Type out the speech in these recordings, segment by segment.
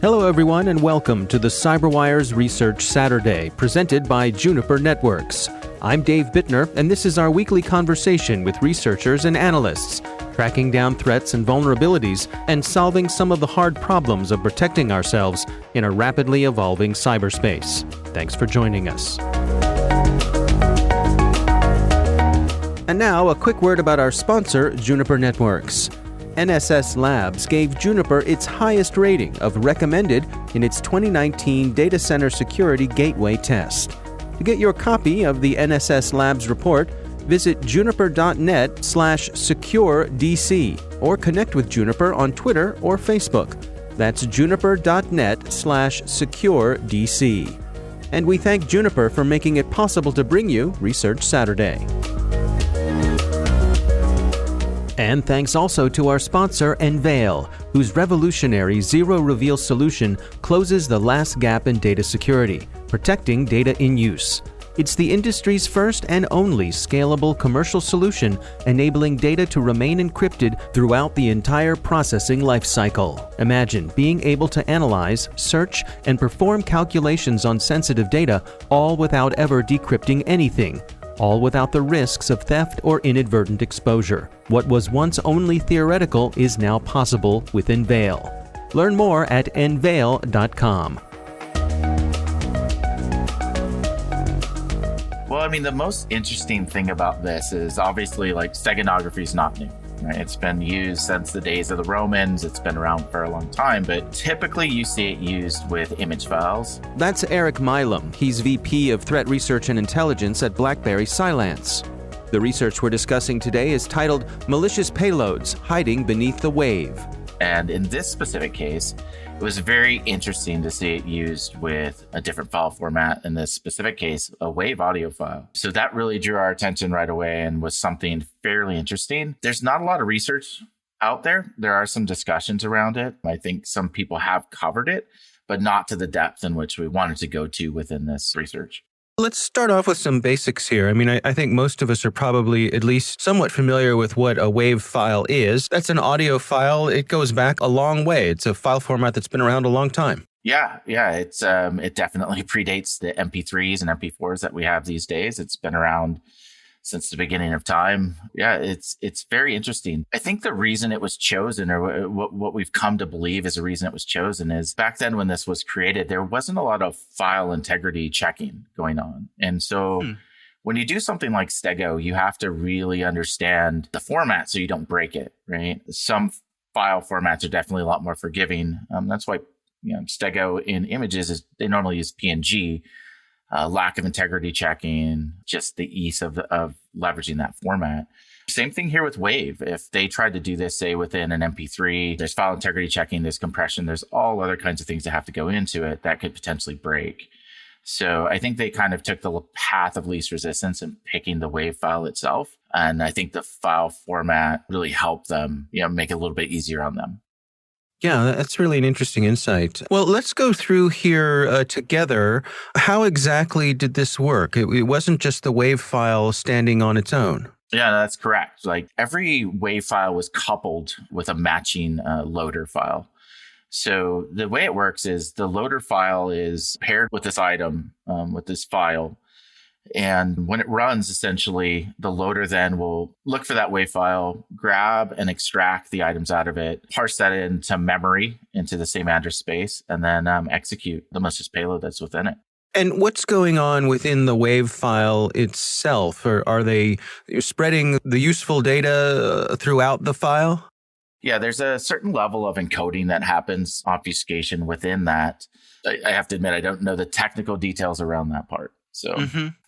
Hello everyone and welcome to the CyberWire's Research Saturday, presented by Juniper Networks. I'm Dave Bittner, and this is our weekly conversation with researchers and analysts, tracking down threats and vulnerabilities and solving some of the hard problems of protecting ourselves in a rapidly evolving cyberspace. Thanks for joining us. And now, a quick word about our sponsor, Juniper Networks. NSS Labs gave Juniper its highest rating of recommended in its 2019 Data Center Security Gateway test. To get your copy of the NSS Labs report, visit juniper.net/securedc or connect with Juniper on Twitter or Facebook. That's juniper.net/securedc. And we thank Juniper for making it possible to bring you Research Saturday. And thanks also to our sponsor, Enveil, whose revolutionary zero-reveal solution closes the last gap in data security, protecting data in use. It's the industry's first and only scalable commercial solution, enabling data to remain encrypted throughout the entire processing lifecycle. Imagine being able to analyze, search, and perform calculations on sensitive data, all without ever decrypting anything. All without the risks of theft or inadvertent exposure. What was once only theoretical is now possible with Enveil. Learn more at enveil.com. Well, the most interesting thing about this is obviously steganography is not new. Right? It's been used since the days of the Romans. It's been around for a long time, but typically you see it used with image files. That's Eric Milam. He's VP of Threat Research and Intelligence at BlackBerry Cylance. The research we're discussing today is titled Malicious Payloads Hiding Beneath the WAV. And in this specific case, it was very interesting to see it used with a different file format. In this specific case, a WAV audio file. So that really drew our attention right away and was something fairly interesting. There's not a lot of research out there. There are some discussions around it. I think some people have covered it, but not to the depth in which we wanted to go to within this research. Let's start off with some basics here. I think most of us are probably at least somewhat familiar with what a WAV file is. That's an audio file. It goes back a long way. It's a file format that's been around a long time. Yeah. It definitely predates the MP3s and MP4s that we have these days. It's been around since the beginning of time. Yeah, it's very interesting. I think the reason it was chosen, or what we've come to believe is the reason it was chosen, is back then when this was created, there wasn't a lot of file integrity checking going on. And so when you do something like Stego, you have to really understand the format so you don't break it, right? Some file formats are definitely a lot more forgiving. That's why Stego in images they normally use PNG. Lack of integrity checking, just the ease of leveraging that format. Same thing here with WAV. If they tried to do this, say, within an MP3, there's file integrity checking, there's compression, there's all other kinds of things that have to go into it that could potentially break. So I think they kind of took the path of least resistance in picking the WAV file itself. And I think the file format really helped them, make it a little bit easier on them. Yeah, that's really an interesting insight. Well, let's go through here together. How exactly did this work? It wasn't just the WAV file standing on its own. Yeah, that's correct. Every WAV file was coupled with a matching loader file. So the way it works is the loader file is paired with this item, with this file. And when it runs, essentially, the loader then will look for that WAV file, grab and extract the items out of it, parse that into memory, into the same address space, and then execute the malicious payload that's within it. And what's going on within the WAV file itself? Or are they spreading the useful data throughout the file? Yeah, there's a certain level of encoding that happens, obfuscation within that. I have to admit, I don't know the technical details around that part. So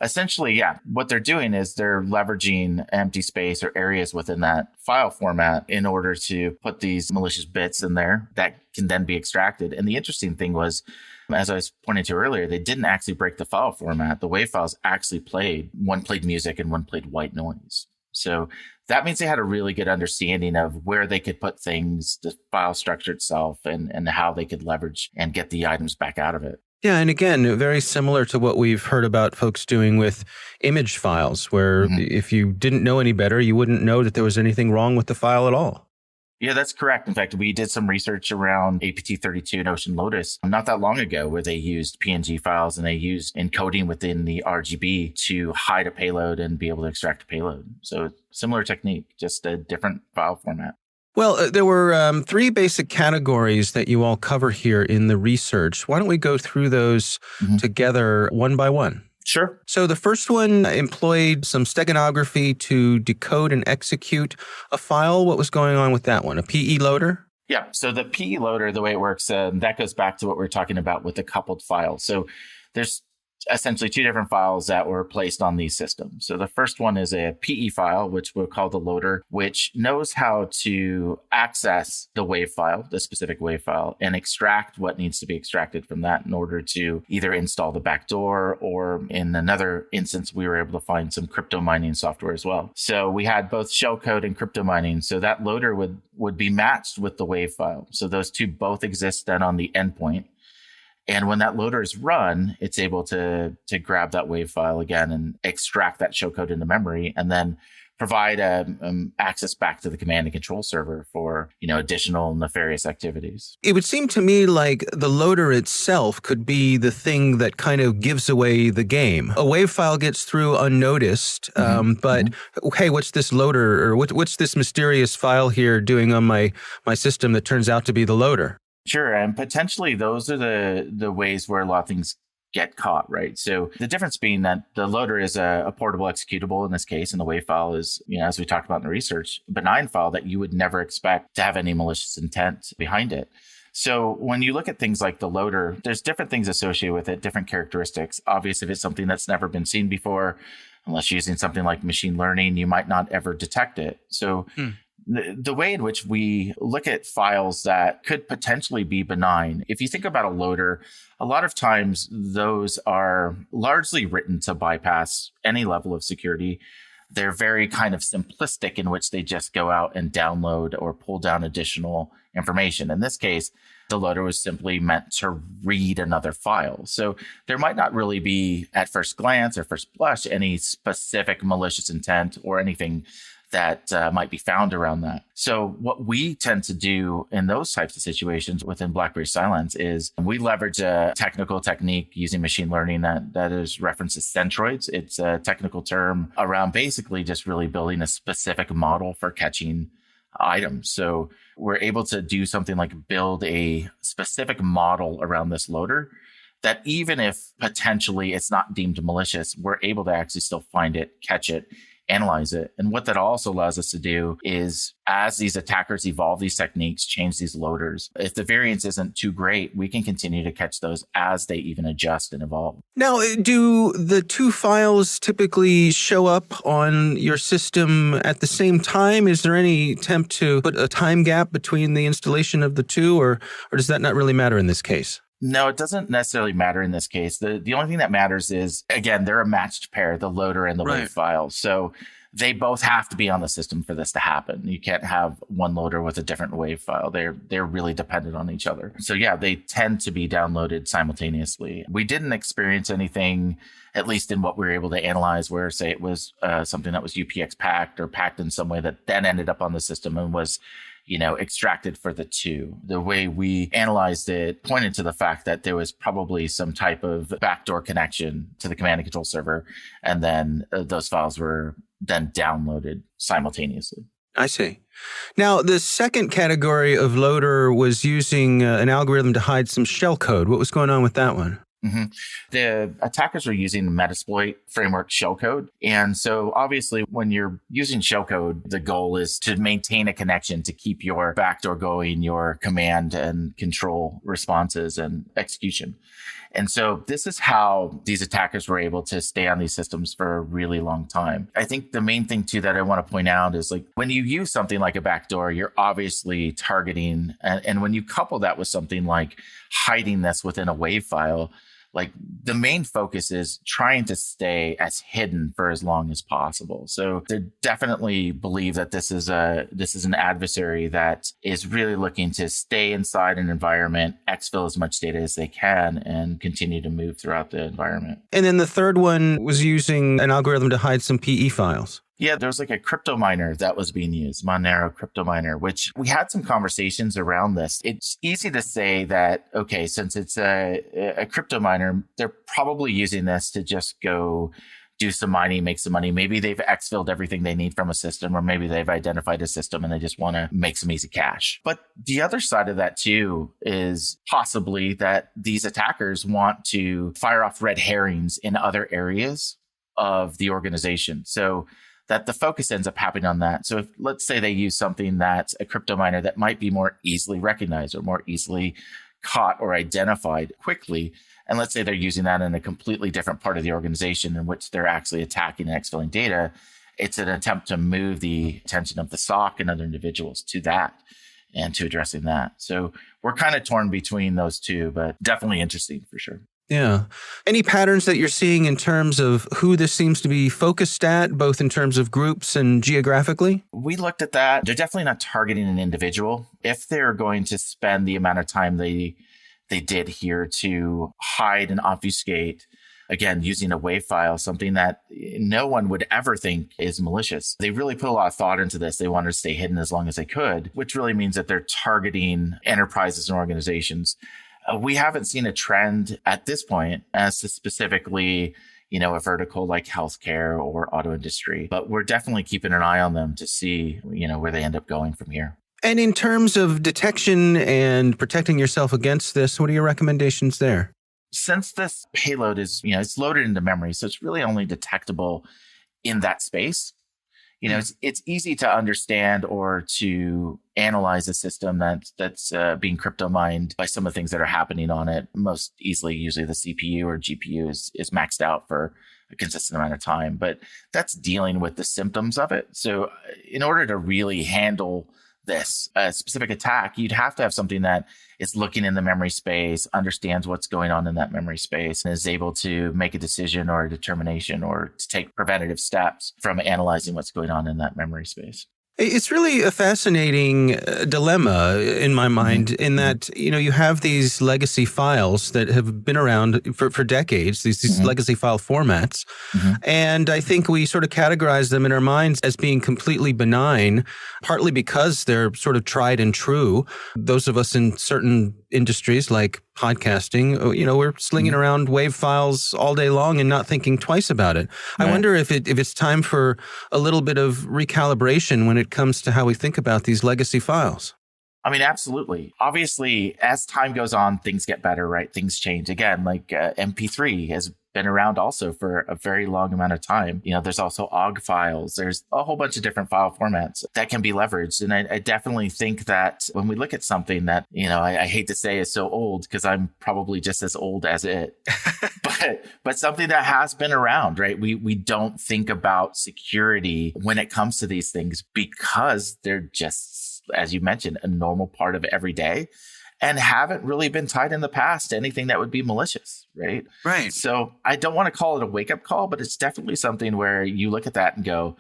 essentially, what they're doing is they're leveraging empty space or areas within that file format in order to put these malicious bits in there that can then be extracted. And the interesting thing was, as I was pointing to earlier, they didn't actually break the file format. The WAV files actually played. One played music and one played white noise. So that means they had a really good understanding of where they could put things, the file structure itself, and how they could leverage and get the items back out of it. Yeah, and again, very similar to what we've heard about folks doing with image files, where if you didn't know any better, you wouldn't know that there was anything wrong with the file at all. Yeah, that's correct. In fact, we did some research around APT32 and Ocean Lotus not that long ago where they used PNG files and they used encoding within the RGB to hide a payload and be able to extract a payload. So similar technique, just a different file format. Well, there were three basic categories that you all cover here in the research. Why don't we go through those together one by one? Sure. So the first one employed some steganography to decode and execute a file. What was going on with that one? A PE loader? Yeah. So the PE loader, the way it works, that goes back to what we were talking about with the coupled files. So there's essentially two different files that were placed on these systems. So the first one is a PE file, which we'll call the loader, which knows how to access the WAV file, the specific WAV file, and extract what needs to be extracted from that in order to either install the backdoor, or in another instance, we were able to find some crypto mining software as well. So we had both shellcode and crypto mining. So that loader would be matched with the WAV file. So those two both exist then on the endpoint. And when that loader is run, it's able to grab that WAV file again and extract that shellcode into memory, and then provide access back to the command and control server for additional nefarious activities. It would seem to me like the loader itself could be the thing that kind of gives away the game. A WAV file gets through unnoticed, but hey, what's this loader, or what's this mysterious file here doing on my system that turns out to be the loader? Sure. And potentially those are the ways where a lot of things get caught, right? So the difference being that the loader is a portable executable in this case, and the WAV file is, as we talked about in the research, a benign file that you would never expect to have any malicious intent behind it. So when you look at things like the loader, there's different things associated with it, different characteristics. Obviously, if it's something that's never been seen before, unless you're using something like machine learning, you might not ever detect it. So the way in which we look at files that could potentially be benign, if you think about a loader, a lot of times those are largely written to bypass any level of security. They're very kind of simplistic in which they just go out and download or pull down additional information. In this case, the loader was simply meant to read another file. So there might not really be, at first glance or first blush, any specific malicious intent or anything that might be found around that. So what we tend to do in those types of situations within BlackBerry Cylance is we leverage a technical technique using machine learning that is referenced as centroids. It's a technical term around basically just really building a specific model for catching items. So we're able to do something like build a specific model around this loader that even if potentially it's not deemed malicious, we're able to actually still find it, catch it, analyze it. And what that also allows us to do is, as these attackers evolve these techniques, change these loaders, if the variance isn't too great, we can continue to catch those as they even adjust and evolve. Now, do the two files typically show up on your system at the same time? Is there any attempt to put a time gap between the installation of the two, or does that not really matter in this case? No, it doesn't necessarily matter in this case. The only thing that matters is, again, they're a matched pair, the loader and the WAV file. So they both have to be on the system for this to happen. You can't have one loader with a different WAV file. They're really dependent on each other. So yeah, they tend to be downloaded simultaneously. We didn't experience anything, at least in what we were able to analyze, where, say, it was something that was UPX packed or packed in some way that then ended up on the system and was extracted for the two. The way we analyzed it pointed to the fact that there was probably some type of backdoor connection to the command and control server, and then those files were then downloaded simultaneously. I see. Now, the second category of loader was using an algorithm to hide some shellcode. What was going on with that one? The attackers were using the Metasploit framework shellcode. And so obviously when you're using shellcode, the goal is to maintain a connection to keep your backdoor going, your command and control responses and execution. And so this is how these attackers were able to stay on these systems for a really long time. I think the main thing too that I want to point out is, like, when you use something like a backdoor, you're obviously targeting. And when you couple that with something like hiding this within a WAV file, like, the main focus is trying to stay as hidden for as long as possible. So they definitely believe that this is an adversary that is really looking to stay inside an environment, exfil as much data as they can, and continue to move throughout the environment. And then the third one was using an algorithm to hide some PE files. Yeah, there was like a crypto miner that was being used, Monero crypto miner, which we had some conversations around this. It's easy to say that, okay, since it's a crypto miner, they're probably using this to just go do some mining, make some money. Maybe they've exfilled everything they need from a system, or maybe they've identified a system and they just want to make some easy cash. But the other side of that too is possibly that these attackers want to fire off red herrings in other areas of the organization. So that the focus ends up happening on that. So if, let's say they use something that's a crypto miner that might be more easily recognized or more easily caught or identified quickly. And let's say they're using that in a completely different part of the organization in which they're actually attacking and exfilling data. It's an attempt to move the attention of the SOC and other individuals to that and to addressing that. So we're kind of torn between those two, but definitely interesting for sure. Yeah. Any patterns that you're seeing in terms of who this seems to be focused at, both in terms of groups and geographically? We looked at that. They're definitely not targeting an individual. If they're going to spend the amount of time they did here to hide and obfuscate, again, using a WAV file, something that no one would ever think is malicious. They really put a lot of thought into this. They wanted to stay hidden as long as they could, which really means that they're targeting enterprises and organizations. We haven't seen a trend at this point as to specifically, a vertical like healthcare or auto industry, but we're definitely keeping an eye on them to see, where they end up going from here. And in terms of detection and protecting yourself against this, what are your recommendations there? Since this payload is, it's loaded into memory, so it's really only detectable in that space. It's easy to understand or to analyze a system that's being crypto mined by some of the things that are happening on it. Most easily, usually the CPU or GPU is maxed out for a consistent amount of time, but that's dealing with the symptoms of it. So in order to really handle this specific attack, you'd have to have something that is looking in the memory space, understands what's going on in that memory space, and is able to make a decision or a determination or to take preventative steps from analyzing what's going on in that memory space. It's really a fascinating dilemma in my mind in that, you have these legacy files that have been around for decades, these legacy file formats. And I think we sort of categorize them in our minds as being completely benign, partly because they're sort of tried and true. Those of us in certain industries like podcasting, we're slinging around WAV files all day long and not thinking twice about it. Right. I wonder if it's time for a little bit of recalibration when it comes to how we think about these legacy files. I mean, absolutely. Obviously, as time goes on, things get better, right? Things change. Again, like MP3 has been around also for a very long amount of time. There's also OGG files. There's a whole bunch of different file formats that can be leveraged. And I definitely think that when we look at something that, I hate to say is so old because I'm probably just as old as it, but something that has been around, right? We don't think about security when it comes to these things because they're just, as you mentioned, a normal part of every day and haven't really been tied in the past to anything that would be malicious, right? Right. So I don't want to call it a wake-up call, but it's definitely something where you look at that and go,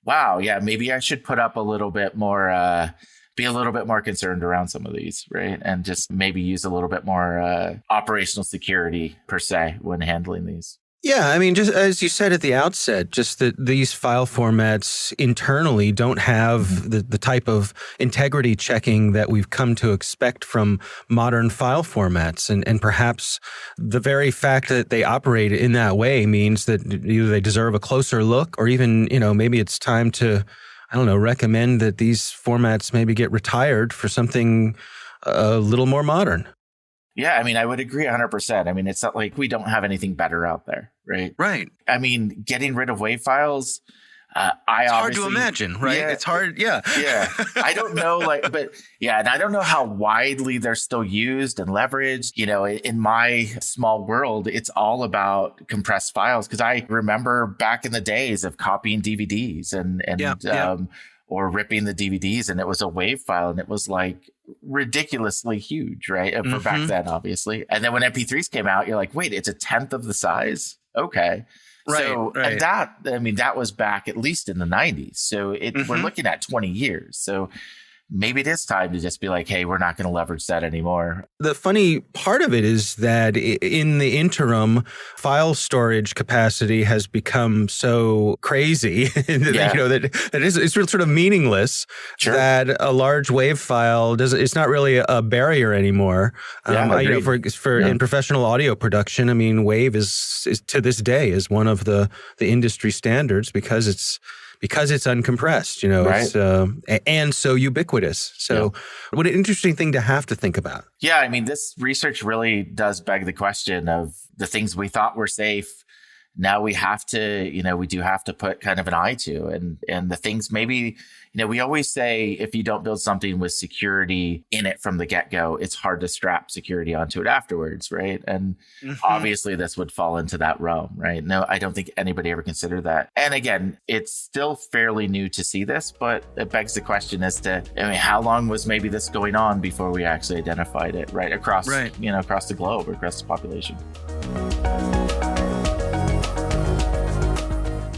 wow, yeah, maybe I should put up a little bit more, be a little bit more concerned around some of these, right? And just maybe use a little bit more operational security per se when handling these. Yeah, I mean, just as you said at the outset, just that these file formats internally don't have the type of integrity checking that we've come to expect from modern file formats. And perhaps the very fact that they operate in that way means that either they deserve a closer look or even, maybe it's time to, recommend that these formats maybe get retired for something a little more modern. Yeah, I mean, I would agree 100%. I mean, it's not like we don't have anything better out there, right? Right. I mean, getting rid of WAV files, it's hard to imagine, right? Yeah, it's hard, yeah. Yeah. I don't know, and I don't know how widely they're still used and leveraged. In my small world, it's all about compressed files because I remember back in the days of copying DVDs or ripping the DVDs, and it was a WAV file, and it was like ridiculously huge, right? For back then, obviously. And then when MP3s came out, you're like, wait, it's a tenth of the size? Okay. Right. And that was back at least in the 90s. So we're looking at 20 years. So maybe it is time to just be like, hey, we're not going to leverage that anymore. The funny part of it is that in the interim, file storage capacity has become so crazy that it's sort of meaningless. Sure. That a large WAV file it's not really a barrier anymore. In professional audio production, I mean, WAV is to this day is one of the industry standards because it's uncompressed, right. And so ubiquitous. So what an interesting thing to have to think about. Yeah, I mean, this research really does beg the question of the things we thought were safe. Now we have to, we do have to put kind of an eye to, and the things maybe, we always say if you don't build something with security in it from the get-go, it's hard to strap security onto it afterwards, right? And obviously this would fall into that realm, right? No, I don't think anybody ever considered that. And again, it's still fairly new to see this, but it begs the question as to, how long was maybe this going on before we actually identified it, right? Across the globe, across the population.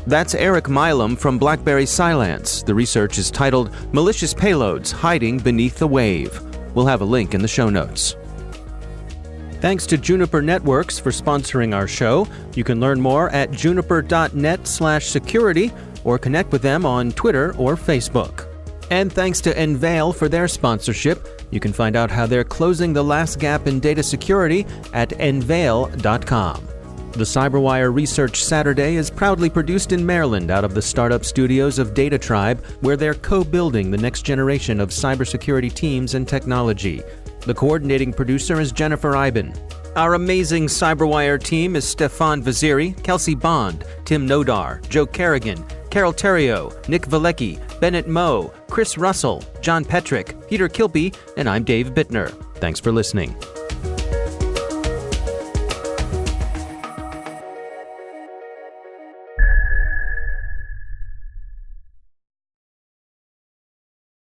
That's Eric Milam from BlackBerry Cylance. The research is titled Malicious Payloads Hiding Beneath the WAV. We'll have a link in the show notes. Thanks to Juniper Networks for sponsoring our show. You can learn more at juniper.net/security or connect with them on Twitter or Facebook. And thanks to Enveil for their sponsorship. You can find out how they're closing the last gap in data security at enveil.com. The CyberWire Research Saturday is proudly produced in Maryland out of the startup studios of Data Tribe, where they're co-building the next generation of cybersecurity teams and technology. The coordinating producer is Jennifer Iben. Our amazing CyberWire team is Stefan Vaziri, Kelsey Bond, Tim Nodar, Joe Kerrigan, Carol Terrio, Nick Valecki, Bennett Moe, Chris Russell, John Petrick, Peter Kilpie, and I'm Dave Bittner. Thanks for listening.